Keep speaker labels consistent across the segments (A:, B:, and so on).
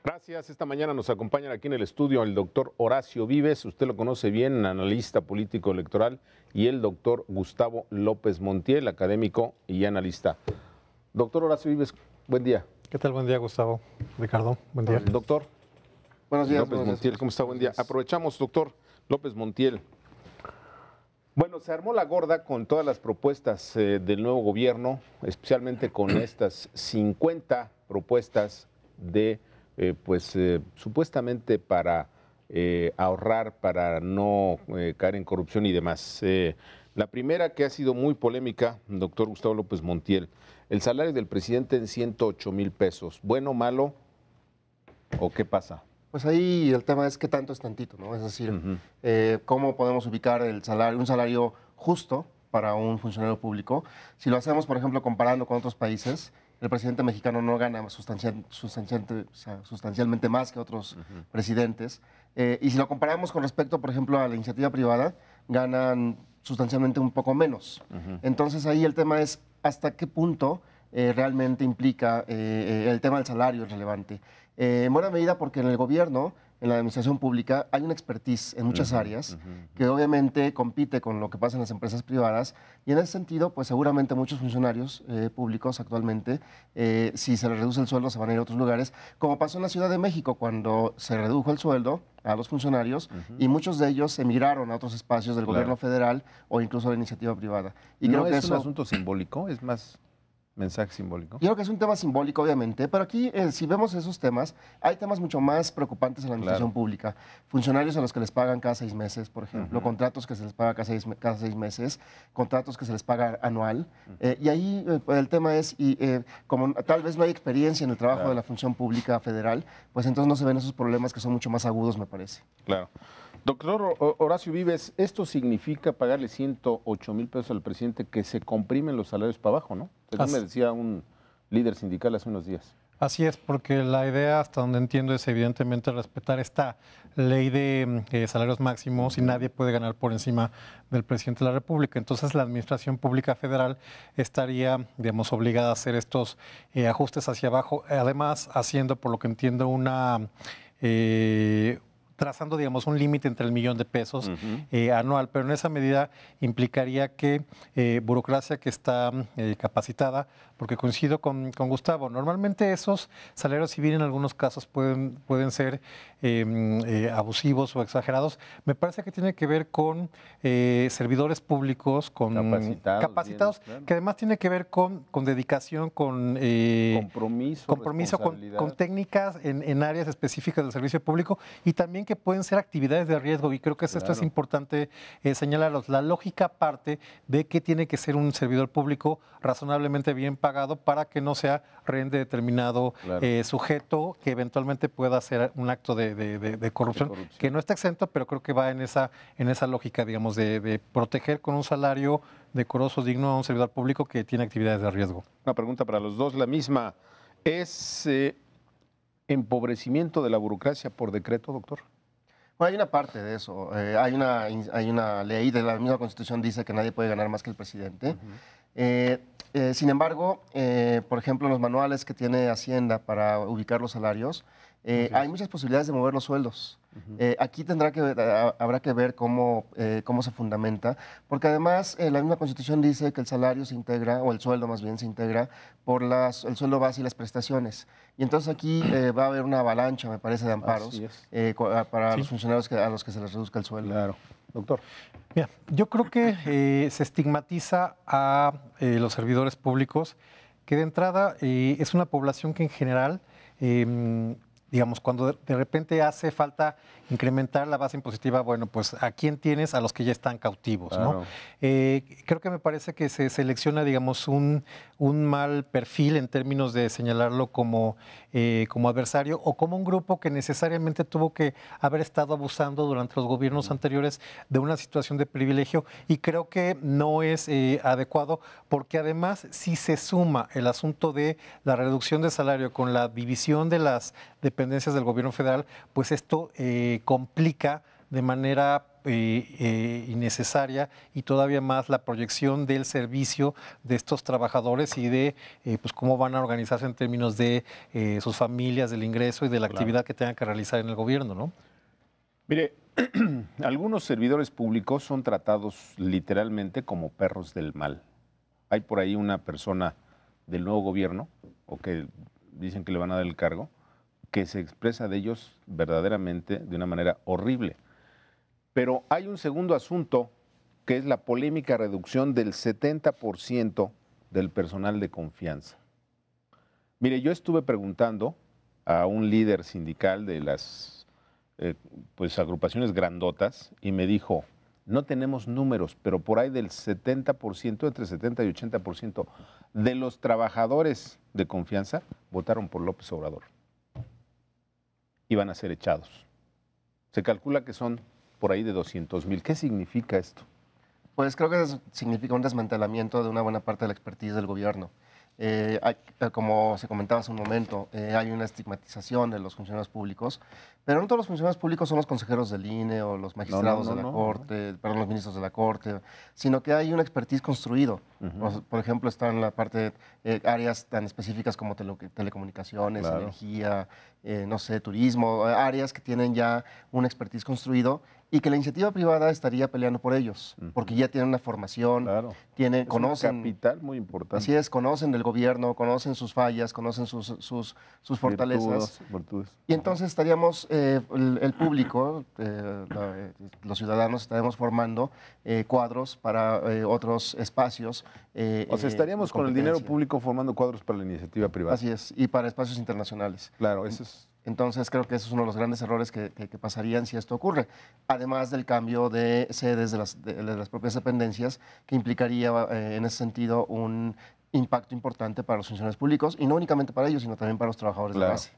A: Gracias. Esta mañana nos acompañan aquí en el estudio el doctor Horacio Vives, usted lo conoce bien, analista político electoral, y el doctor Gustavo López Montiel, académico y analista. Doctor Horacio Vives, buen día.
B: ¿Qué tal? Buen día, Gustavo. Ricardo, buen día.
A: Doctor
C: Buenos días.
A: López Montiel, ¿cómo está? Buen día. Aprovechamos, doctor López Montiel. Bueno, se armó la gorda con todas las propuestas del nuevo gobierno, especialmente con estas 50 propuestas de, supuestamente para ahorrar, para no caer en corrupción y demás. La primera, que ha sido muy polémica, doctor Gustavo López Montiel, el salario del presidente en 108,000 pesos. ¿Bueno, malo o qué pasa?
C: Pues ahí el tema es qué tanto es tantito, ¿no? Es decir, cómo podemos ubicar el salario, un salario justo para un funcionario público. Si lo hacemos, por ejemplo, comparando con otros países, el presidente mexicano no gana sustancialmente más que otros presidentes. Y si lo comparamos con respecto, por ejemplo, a la iniciativa privada, ganan sustancialmente un poco menos. Entonces ahí el tema es hasta qué punto realmente implica el tema del salario es relevante. En buena medida porque en el gobierno, en la administración pública, hay una expertise en muchas áreas que obviamente compite con lo que pasa en las empresas privadas y en ese sentido, pues seguramente muchos funcionarios públicos actualmente, si se les reduce el sueldo se van a ir a otros lugares, como pasó en la Ciudad de México cuando se redujo el sueldo a los funcionarios y muchos de ellos emigraron a otros espacios del gobierno federal o incluso de la iniciativa privada. Y
A: ¿No
C: creo que
A: es
C: eso
A: un asunto simbólico? ¿Es más mensaje simbólico?
C: Yo creo que es un tema simbólico, obviamente, pero aquí, si vemos esos temas, hay temas mucho más preocupantes en la administración pública. Funcionarios a los que les pagan cada 6 meses, por ejemplo, contratos que se les paga cada seis meses, contratos que se les paga anual. Y ahí el tema es, como tal vez no hay experiencia en el trabajo de la función pública federal, pues entonces no se ven esos problemas que son mucho más agudos, me parece.
A: Claro. Doctor Horacio Vives, ¿esto significa pagarle 108,000 pesos al presidente, que se comprimen los salarios para abajo, no? Según me decía un líder sindical hace unos días.
B: Así es, porque la idea, hasta donde entiendo, es evidentemente respetar esta ley de salarios máximos y nadie puede ganar por encima del presidente de la República. Entonces, la Administración Pública Federal estaría, digamos, obligada a hacer estos ajustes hacia abajo, además haciendo, por lo que entiendo, trazando, digamos, un límite entre el $1,000,000 anual, pero en esa medida implicaría que burocracia que está capacitada, porque coincido con Gustavo, normalmente esos salarios, si bien en algunos casos pueden ser abusivos o exagerados, me parece que tiene que ver con servidores públicos, con capacitados bien, claro, que además tiene que ver con dedicación, con compromiso con técnicas en áreas específicas del servicio público y también que pueden ser actividades de riesgo, y creo que esto es importante señalarlos. La lógica parte de que tiene que ser un servidor público razonablemente bien pagado para que no sea rehén de determinado sujeto que eventualmente pueda hacer un acto de corrupción, que no está exento, pero creo que va en esa lógica, digamos, de proteger con un salario decoroso, digno a un servidor público que tiene actividades de riesgo.
A: Una pregunta para los dos, la misma. ¿Es empobrecimiento de la burocracia por decreto, doctor?
C: Bueno, hay una parte de eso. Hay una ley de la misma Constitución dice que nadie puede ganar más que el presidente. Sin embargo, por ejemplo, en los manuales que tiene Hacienda para ubicar los salarios, hay muchas posibilidades de mover los sueldos. Aquí habrá que ver cómo se fundamenta, porque además la misma Constitución dice que el salario se integra, o el sueldo más bien se integra, por el sueldo base y las prestaciones. Y entonces aquí va a haber una avalancha, me parece, de amparos para los funcionarios a los que se les reduzca el sueldo.
A: Claro. Doctor.
B: Mira, yo creo que se estigmatiza a los servidores públicos, que de entrada es una población que en general, digamos, cuando de repente hace falta incrementar la base impositiva, bueno, pues ¿a quién tienes? A los que ya están cautivos, claro, ¿no? Creo que me parece que se selecciona, digamos, un mal perfil en términos de señalarlo como adversario o como un grupo que necesariamente tuvo que haber estado abusando durante los gobiernos anteriores de una situación de privilegio, y creo que no es adecuado, porque además si se suma el asunto de la reducción de salario con la división de las dependencias del gobierno federal, pues esto complica de manera innecesaria y todavía más la proyección del servicio de estos trabajadores y de pues cómo van a organizarse en términos de sus familias, del ingreso y de la actividad que tengan que realizar en el gobierno, ¿no?
A: Mire, algunos servidores públicos son tratados literalmente como perros del mal. Hay por ahí una persona del nuevo gobierno, o que dicen que le van a dar el cargo, que se expresa de ellos verdaderamente de una manera horrible. Pero hay un segundo asunto, que es la polémica reducción del 70% del personal de confianza. Mire, yo estuve preguntando a un líder sindical de las pues agrupaciones grandotas y me dijo, no tenemos números, pero por ahí del 70%, entre 70 y 80% de los trabajadores de confianza votaron por López Obrador. Iban a ser echados. Se calcula que son por ahí de 200,000. ¿Qué significa esto?
C: Pues creo que significa un desmantelamiento de una buena parte de la expertise del gobierno. Como se comentaba hace un momento, hay una estigmatización de los funcionarios públicos, pero no todos los funcionarios públicos son los consejeros del INE o los magistrados de la Corte, perdón, los ministros de la Corte, sino que hay una expertise construido. Por ejemplo, están la parte áreas tan específicas como telecomunicaciones, energía, no sé, turismo, áreas que tienen ya un expertise construido y que la iniciativa privada estaría peleando por ellos, porque ya tienen una formación, conocen...
A: un capital muy importante.
C: Así es, conocen del gobierno, conocen sus fallas, conocen sus fortalezas.
A: Virtudes.
C: Y entonces estaríamos, el público, los ciudadanos, estaremos formando cuadros para otros espacios.
A: O sea, estaríamos con el dinero público formando cuadros para la iniciativa privada.
C: Así es, y para espacios internacionales.
A: Claro, eso es...
C: Entonces creo que eso es uno de los grandes errores que pasarían si esto ocurre. Además del cambio de sedes de las propias dependencias, que implicaría en ese sentido un impacto importante para los funcionarios públicos, y no únicamente para ellos, sino también para los trabajadores de base.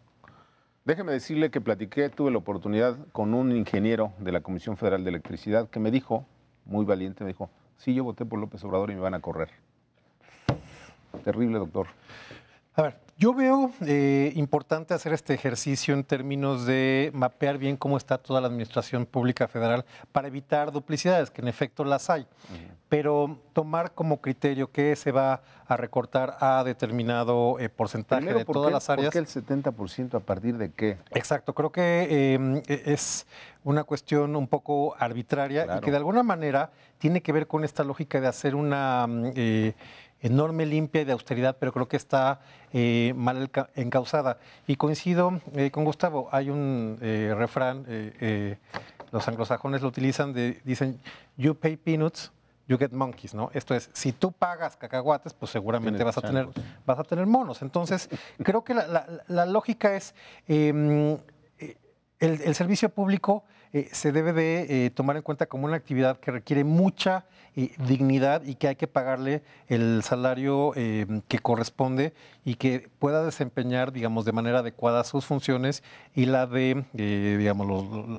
A: Déjeme decirle que tuve la oportunidad con un ingeniero de la Comisión Federal de Electricidad que me dijo, muy valiente, me dijo, sí, yo voté por López Obrador y me van a correr. Terrible, doctor.
B: A ver, yo veo importante hacer este ejercicio en términos de mapear bien cómo está toda la administración pública federal para evitar duplicidades, que en efecto las hay, pero tomar como criterio que se va a recortar a determinado porcentaje
A: Primero,
B: de todas las áreas.
A: ¿Por qué el 70%? ¿A partir de qué?
B: Exacto, creo que es una cuestión un poco arbitraria y que de alguna manera tiene que ver con esta lógica de hacer una... enorme limpia y de austeridad, pero creo que está mal encausada. Y coincido con Gustavo, hay un refrán, los anglosajones lo utilizan, dicen, you pay peanuts, you get monkeys, ¿no? Esto es, si tú pagas cacahuates, pues seguramente vas a tener monos. Entonces, creo que la lógica es, el servicio público se debe de tomar en cuenta como una actividad que requiere mucha dignidad y que hay que pagarle el salario que corresponde y que pueda desempeñar, digamos, de manera adecuada sus funciones y la de, digamos,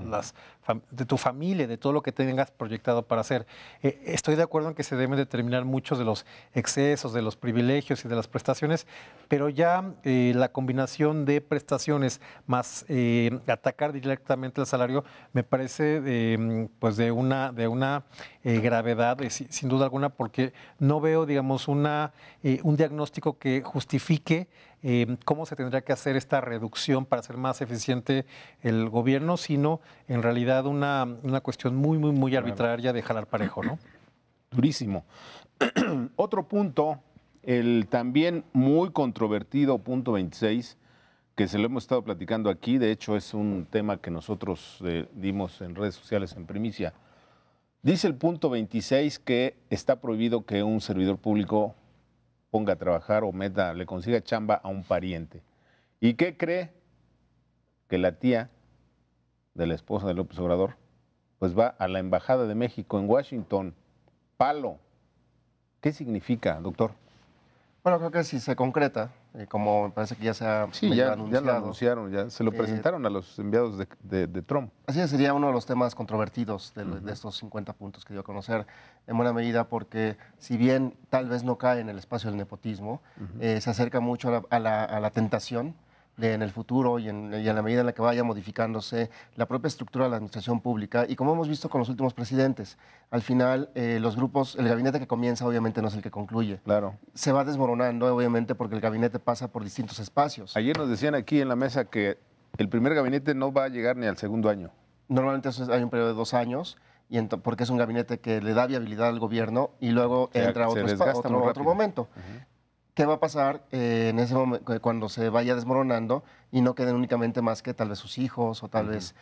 B: de tu familia, de todo lo que tengas proyectado para hacer. Estoy de acuerdo en que se deben determinar muchos de los excesos, de los privilegios y de las prestaciones, pero ya la combinación de prestaciones más atacar directamente el salario me parece pues de una gravedad, sin duda alguna, porque no veo, digamos, un diagnóstico que justifique cómo se tendría que hacer esta reducción para hacer más eficiente el gobierno, sino en realidad una cuestión muy arbitraria de jalar parejo, ¿no?
A: Durísimo. Otro punto, el también muy controvertido punto 26, que se lo hemos estado platicando aquí, de hecho es un tema que nosotros dimos en redes sociales en primicia. Dice el punto 26 que está prohibido que un servidor público ponga a trabajar o le consiga chamba a un pariente. ¿Y qué cree? Que la tía de la esposa de López Obrador pues va a la Embajada de México en Washington. Palo. ¿Qué significa, doctor?
C: Bueno, creo que si se concreta, como me parece que ya se ha
A: anunciado. Ya lo anunciaron, ya se lo presentaron a los enviados de Trump.
C: Así es, sería uno de los temas controvertidos de estos 50 puntos que dio a conocer, en buena medida porque si bien tal vez no cae en el espacio del nepotismo, se acerca mucho a la tentación en el futuro y en la medida en la que vaya modificándose la propia estructura de la administración pública. Y como hemos visto con los últimos presidentes, al final los grupos, el gabinete que comienza obviamente no es el que concluye.
A: Claro.
C: Se va desmoronando obviamente porque el gabinete pasa por distintos espacios.
A: Ayer nos decían aquí en la mesa que el primer gabinete no va a llegar ni al segundo año.
C: Normalmente hay un periodo de 2 años, porque es un gabinete que le da viabilidad al gobierno y luego entra otro momento. ¿Qué va a pasar en ese momento cuando se vaya desmoronando y no queden únicamente más que tal vez sus hijos o tal vez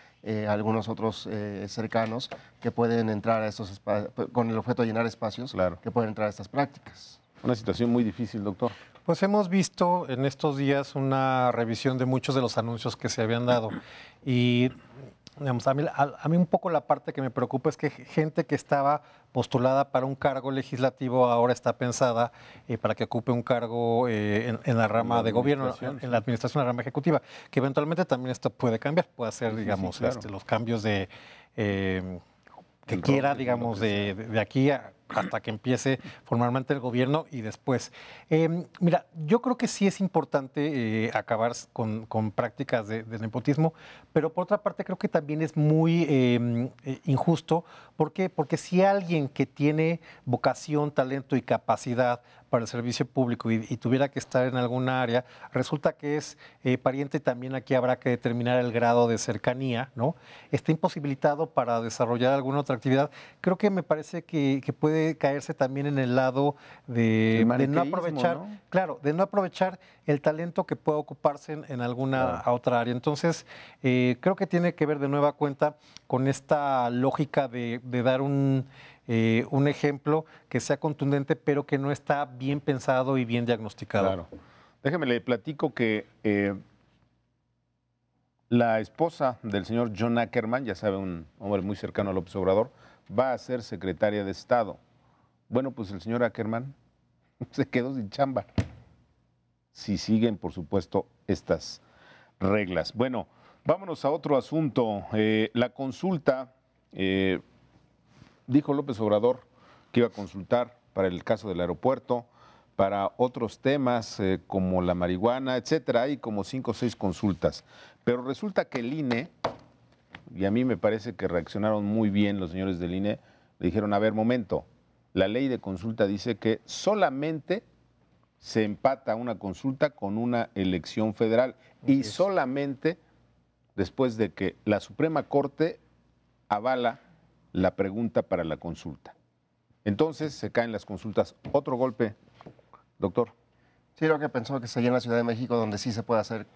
C: algunos otros cercanos que pueden entrar a estos espacios, con el objeto de llenar espacios, que pueden entrar a estas prácticas?
A: Una situación muy difícil, doctor.
B: Pues hemos visto en estos días una revisión de muchos de los anuncios que se habían dado y digamos, a mí un poco la parte que me preocupa es que gente que estaba postulada para un cargo legislativo ahora está pensada para que ocupe un cargo en la rama de gobierno, en la administración, en la rama ejecutiva, que eventualmente también esto puede cambiar, puede hacer, digamos, claro, los cambios de que quiera, digamos, de aquí hasta que empiece formalmente el gobierno y después. Mira, yo creo que sí es importante acabar con prácticas de nepotismo, pero por otra parte creo que también es muy injusto. ¿Por qué? Porque si alguien que tiene vocación, talento y capacidad para el servicio público y tuviera que estar en alguna área, resulta que es pariente, también aquí habrá que determinar el grado de cercanía, ¿no? Está imposibilitado para desarrollar alguna otra actividad. Creo que me parece que puede caerse también en el lado de no aprovechar, ¿no? Claro, de no aprovechar el talento que pueda ocuparse en alguna otra área. Entonces, creo que tiene que ver de nueva cuenta con esta lógica de dar un ejemplo que sea contundente, pero que no está bien pensado y bien diagnosticado.
A: Claro. Déjeme, le platico que la esposa del señor John Ackerman, ya sabe, un hombre muy cercano a López Obrador, va a ser secretaria de Estado. Bueno, pues el señor Ackerman se quedó sin chamba. Si siguen, por supuesto, estas reglas. Bueno, vámonos a otro asunto. La consulta, dijo López Obrador que iba a consultar para el caso del aeropuerto, para otros temas como la marihuana, etcétera. Hay como 5 o 6 consultas. Pero resulta que el INE, y a mí me parece que reaccionaron muy bien los señores del INE, le dijeron, a ver, momento, la ley de consulta dice que solamente se empata una consulta con una elección federal y solamente después de que la Suprema Corte avala la pregunta para la consulta. Entonces se caen las consultas. Otro golpe, doctor.
C: Sí, lo que pensó que sería en la Ciudad de México, donde sí se pueden hacer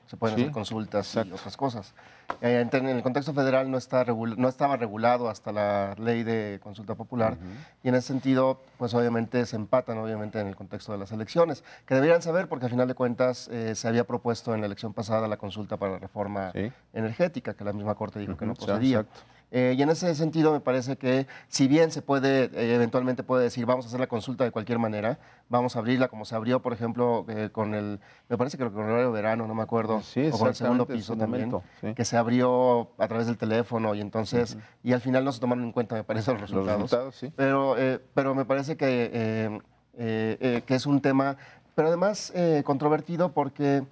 C: consultas y otras cosas. En el contexto federal no estaba regulado hasta la ley de consulta popular, y en ese sentido, pues obviamente se empatan obviamente en el contexto de las elecciones, que deberían saber porque al final de cuentas se había propuesto en la elección pasada la consulta para la reforma energética, que la misma Corte dijo que no procedía. Y en ese sentido me parece que si bien se puede, eventualmente puede decir vamos a hacer la consulta de cualquier manera, vamos a abrirla como se abrió, por ejemplo, con me parece que con el horario de verano, no me acuerdo, o con el segundo piso también, que se abrió a través del teléfono y entonces, y al final no se tomaron en cuenta, me parece, los resultados. Pero me parece que es un tema, pero además controvertido porque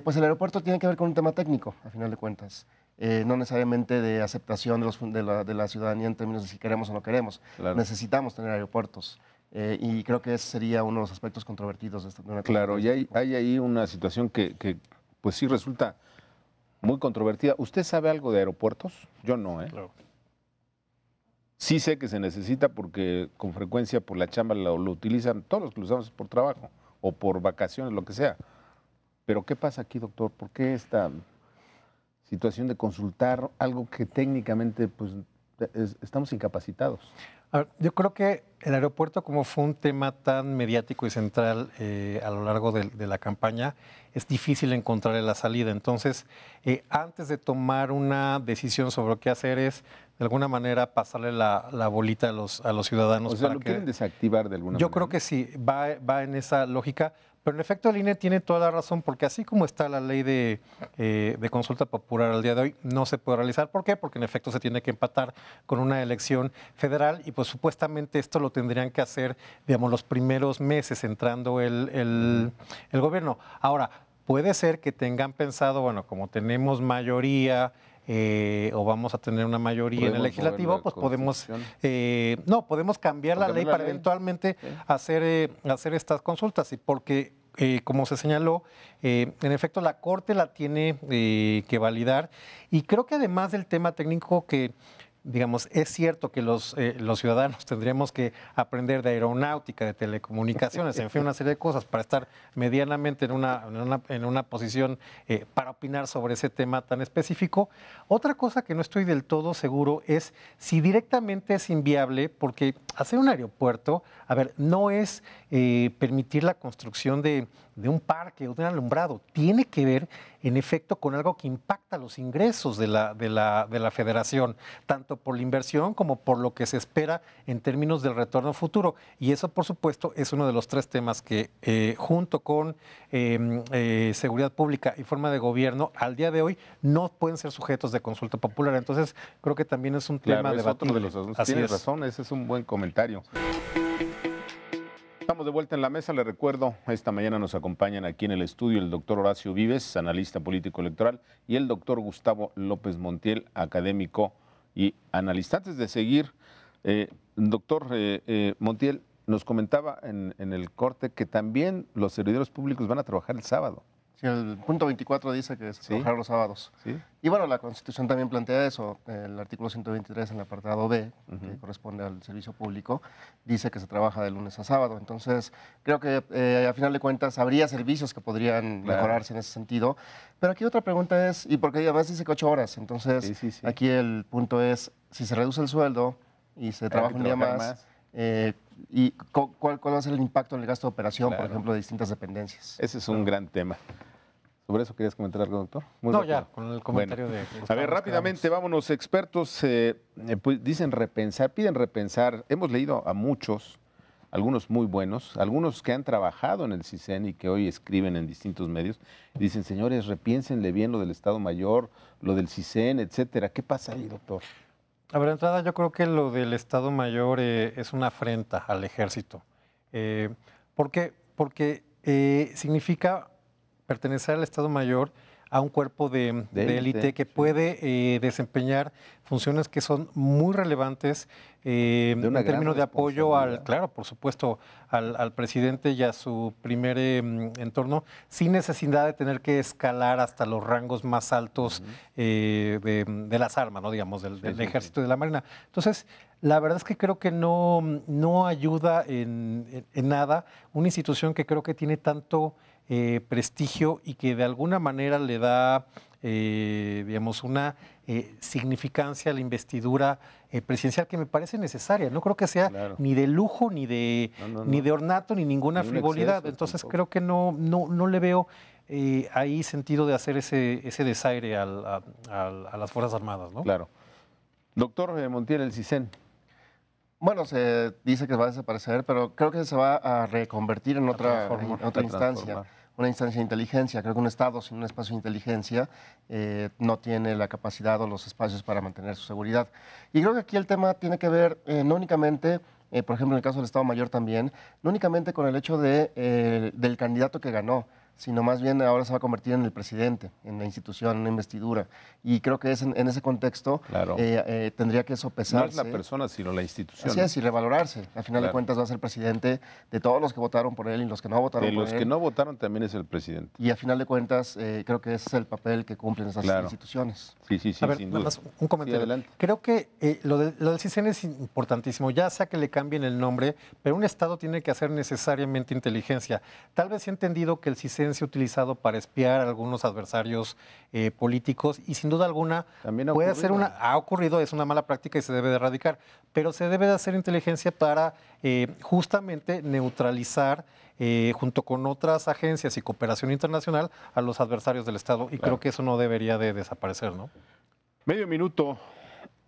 C: pues el aeropuerto tiene que ver con un tema técnico, a final de cuentas. No necesariamente de aceptación de la ciudadanía en términos de si queremos o no queremos. Claro. Necesitamos tener aeropuertos y creo que ese sería uno de los aspectos controvertidos de una
A: Claro, y hay ahí una situación que pues sí resulta muy controvertida. ¿Usted sabe algo de aeropuertos? Yo no, ¿eh? Claro. Sí sé que se necesita porque con frecuencia por la chamba lo utilizan todos los que lo usamos por trabajo o por vacaciones, lo que sea. Pero ¿qué pasa aquí, doctor? ¿Por qué esta situación de consultar algo que técnicamente pues estamos incapacitados?
B: A ver, yo creo que el aeropuerto, como fue un tema tan mediático y central a lo largo de la campaña, es difícil encontrarle la salida. Entonces, antes de tomar una decisión sobre qué hacer es, de alguna manera, pasarle la bolita a los ciudadanos.
A: O sea, ¿lo quieren desactivar de alguna manera?
B: Yo creo que sí, va en esa lógica. Pero en efecto el INE tiene toda la razón, porque así como está la ley de consulta popular al día de hoy, no se puede realizar. ¿Por qué? Porque en efecto se tiene que empatar con una elección federal y pues supuestamente esto lo tendrían que hacer, digamos, los primeros meses entrando el gobierno. Ahora, puede ser que tengan pensado, bueno, como tenemos mayoría o vamos a tener una mayoría en el legislativo, pues podemos podemos cambiar la ley para eventualmente hacer estas consultas. Y porque, como se señaló, en efecto la Corte la tiene que validar. Y creo que además del tema técnico que, digamos, es cierto que los ciudadanos tendríamos que aprender de aeronáutica, de telecomunicaciones, en fin, una serie de cosas para estar medianamente en una posición para opinar sobre ese tema tan específico. Otra cosa que no estoy del todo seguro es si directamente es inviable, porque hacer un aeropuerto, a ver, no es permitir la construcción de un parque o de un alumbrado, tiene que ver en efecto con algo que impacta los ingresos de la federación, tanto por la inversión como por lo que se espera en términos del retorno futuro. Y eso, por supuesto, es uno de los 3 temas que, junto con seguridad pública y forma de gobierno, al día de hoy no pueden ser sujetos de consulta popular. Entonces, creo que también es un tema debatible.
A: Tienes razón, ese es un buen comentario. Estamos de vuelta en la mesa. Le recuerdo, esta mañana nos acompañan aquí en el estudio el doctor Horacio Vives, analista político electoral, y el doctor Gustavo López Montiel, académico y analista. Antes de seguir, doctor Montiel, nos comentaba en el corte que también los servidores públicos van a trabajar el sábado.
C: Sí, el punto 24 dice que se trabajará los sábados.
A: ¿Sí?
C: Y bueno, la Constitución también plantea eso. El artículo 123 en el apartado B, que corresponde al servicio público, dice que se trabaja de lunes a sábado. Entonces, creo que a final de cuentas habría servicios que podrían mejorarse en ese sentido. Pero aquí otra pregunta es, y porque además dice que 8 horas, entonces aquí el punto es, si se reduce el sueldo y se trabaja un día más. ¿Y cuál va a ser el impacto en el gasto de operación, por ejemplo, de distintas dependencias?
A: Ese es un gran tema. ¿Sobre eso querías comentar algo, doctor?
B: Muy rápido. Ya, con el comentario de...
A: A ver, rápidamente, vámonos. Expertos pues, dicen repensar, piden repensar. Hemos leído a muchos, algunos muy buenos, algunos que han trabajado en el CISEN y que hoy escriben en distintos medios. Dicen, señores, repiénsenle bien lo del Estado Mayor, lo del CISEN, etcétera. ¿Qué pasa ahí, doctor?
B: A ver, de entrada, yo creo que lo del Estado Mayor es una afrenta al ejército. ¿Por qué? Porque significa pertenecer al Estado Mayor a un cuerpo de élite que puede desempeñar funciones que son muy relevantes en términos de apoyo claro, por supuesto, al presidente y a su primer entorno, sin necesidad de tener que escalar hasta los rangos más altos de las armas, ¿no? Digamos, del ejército y de la marina. Entonces, la verdad es que creo que no ayuda en nada una institución que creo que tiene tanto prestigio y que de alguna manera le da, digamos, una significancia a la investidura presidencial que me parece necesaria. No creo que sea ni de lujo, ni de ornato, ni ninguna frivolidad. Exceso, entonces tampoco. Creo que no le veo ahí sentido de hacer ese desaire a las Fuerzas Armadas, ¿no?
A: Claro. Doctor Montiel, el CISEN.
C: Bueno, se dice que va a desaparecer, pero creo que se va a reconvertir en otra instancia. Una instancia de inteligencia. Creo que un Estado sin un espacio de inteligencia no tiene la capacidad o los espacios para mantener su seguridad. Y creo que aquí el tema tiene que ver no únicamente, por ejemplo, en el caso del Estado Mayor también, no únicamente con el hecho del candidato que ganó, sino más bien ahora se va a convertir en el presidente, en la institución, en una investidura. Y creo que en ese contexto tendría que sopesarse.
A: No es la persona, sino la institución.
C: Así es, y revalorarse. Al final de cuentas va a ser presidente de todos los que votaron por él y los que no votaron por él.
A: De los que no votaron también es el presidente.
C: Y al final de cuentas creo que ese es el papel que cumplen esas instituciones.
A: Sí,
B: a ver,
A: sin duda.
B: Un comentario. Sí, creo que lo del CISEN es importantísimo, ya sea que le cambien el nombre, pero un Estado tiene que hacer necesariamente inteligencia. Tal vez he entendido que el CISEN se ha utilizado para espiar a algunos adversarios políticos y sin duda alguna puede ser ha ocurrido, es una mala práctica y se debe de erradicar, pero se debe de hacer inteligencia para justamente neutralizar junto con otras agencias y cooperación internacional a los adversarios del Estado y creo que eso no debería de desaparecer, ¿no?
A: Medio minuto,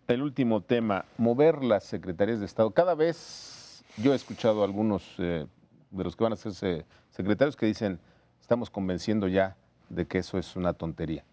A: el último tema, mover las secretarías de Estado. Cada vez yo he escuchado a algunos de los que van a ser secretarios que dicen, estamos convenciendo ya de que eso es una tontería.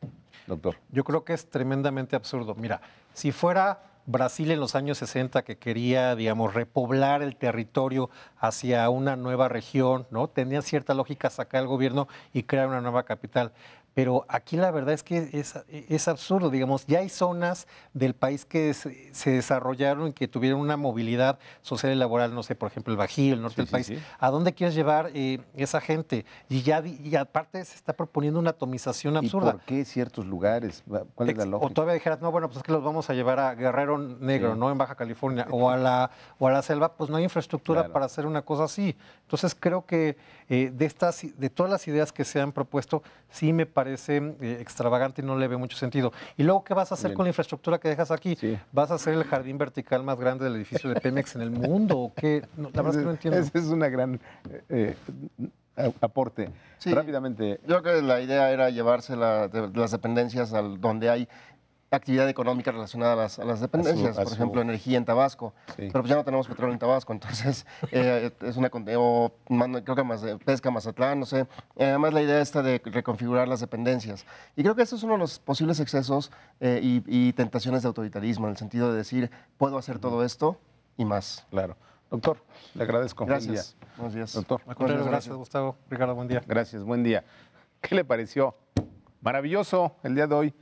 A: Doctor.
B: Yo creo que es tremendamente absurdo. Mira, si fuera Brasil en los años 60 que quería, digamos, repoblar el territorio hacia una nueva región, ¿no? Tenía cierta lógica sacar el gobierno y crear una nueva capital. Pero aquí la verdad es que es absurdo, digamos, ya hay zonas del país que se desarrollaron y que tuvieron una movilidad social y laboral, no sé, por ejemplo, el Bajío, el norte del país. Sí. ¿A dónde quieres llevar esa gente? Y aparte se está proponiendo una atomización absurda.
A: ¿Y por qué ciertos lugares? ¿Cuál es la lógica?
B: O todavía dijeras, no, bueno, pues es que los vamos a llevar a Guerrero Negro, ¿no? En Baja California, o a la selva, pues no hay infraestructura para hacer una cosa así. Entonces creo que de todas las ideas que se han propuesto, sí me parece extravagante y no le ve mucho sentido. Y luego, ¿qué vas a hacer con la infraestructura que dejas aquí? Sí. ¿Vas a hacer el jardín vertical más grande del edificio de Pemex en el mundo? ¿O qué? No, la verdad es que no entiendo.
A: Ese es una gran aporte. Sí. Rápidamente.
C: Yo creo que la idea era llevarse las dependencias al donde hay actividad económica relacionada a las dependencias, por ejemplo, energía en Tabasco, pero pues ya no tenemos petróleo en Tabasco, entonces es una creo que más pesca Mazatlán, no sé. Además la idea está de reconfigurar las dependencias y creo que eso es uno de los posibles excesos y tentaciones de autoritarismo, en el sentido de decir, puedo hacer todo esto y más.
A: Claro. Doctor, le agradezco.
C: Gracias. Buenos días.
A: Doctor.
B: Gracias, Gustavo. Ricardo, buen día.
A: Gracias, buen día. ¿Qué le pareció? Maravilloso el día de hoy.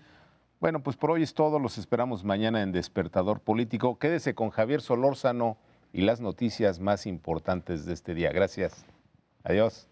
A: Bueno, pues por hoy es todo. Los esperamos mañana en Despertador Político. Quédese con Javier Solórzano y las noticias más importantes de este día. Gracias. Adiós.